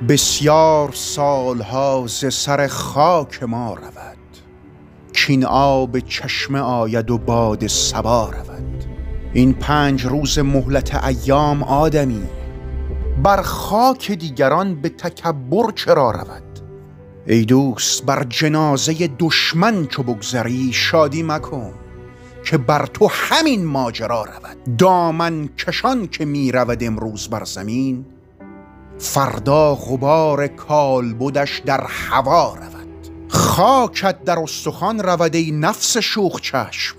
بسیار سالها ز سر خاک ما رود، کین آب چشمه آید و باد صبا رود. این 5 روز مهلت ایام آدمی، بر خاک دیگران به تکبر چرا رود؟ ای دوست بر جنازه دشمن چو بگذری شادی مکن، که بر تو همین ماجرا رود. دامن کشان که می رود امروز بر زمین، فردا غبار کالبدش در هوا رود. خاکت در استخوان رود ای نفس شوخ چشم،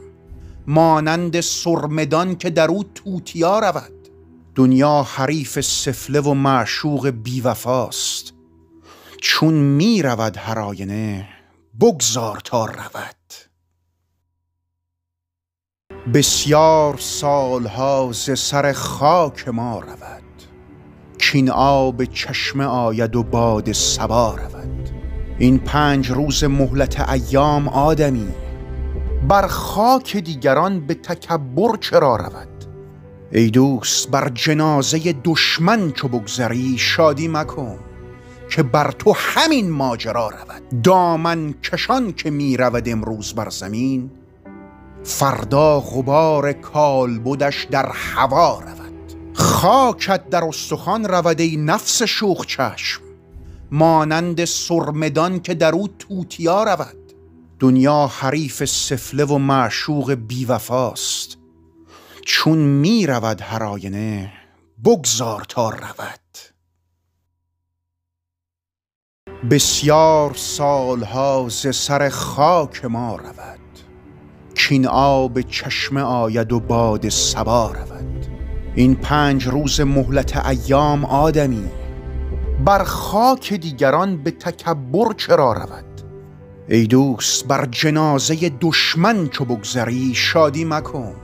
مانند سرمدان که در او توتیا رود. دنیا حریف سفله و معشوق بیوفاست، چون می رود هر آینه بگذار تا رود. بسیار سالها ز سر خاک ما رود، کین آب چشمه آید و باد صبا رود. این 5 روز مهلت ایام آدمی، بر خاک دیگران به تکبر چرا رود؟ ای دوست بر جنازه دشمن چو بگذری شادی مکن، که بر تو همین ماجرا رود. دامن کشان که می رود امروز بر زمین، فردا غبار کالبدش در هوا رود. خاکت در استخوان رود ای نفس شوخ چشم، مانند سرمدان که در او توتیا رود. دنیا حریف سفله و معشوق بیوفاست، چون می رود هر آینه بگذار تا رود. بسیار سالها ز سر خاک ما رود، کین آب چشمه آید و باد صبا رود. این 5 روز مهلت ایام آدمی، بر خاک دیگران به تکبر چرا رود؟ ای دوست بر جنازه دشمن چو بگذری شادی مکن،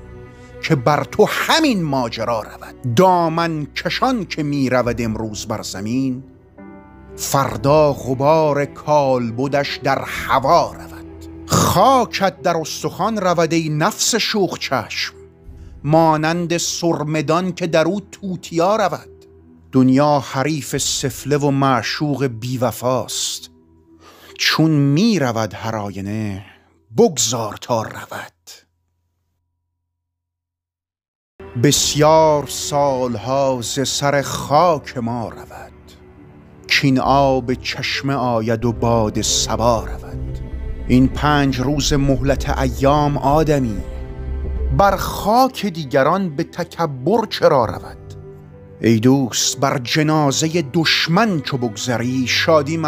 که بر تو همین ماجرا رود. دامن کشان که می رود امروز بر زمین، فردا غبار کالبدش در هوا رود. خاکت در استخوان رود ای نفس شوخ چشم، مانند سرمدان که در او توتیا رود. دنیا حریف سفله و معشوق بیوفاست، چون می رود هر آینه بگذار تا رود. بسیار سالها ز سر خاک ما رود، کین آب چشمه آید و باد صبا رود. این 5 روز مهلت ایام آدمی، بر خاک دیگران به تکبر چرا رود؟ ای دوست بر جنازه دشمن چو بگذری شادی مکن.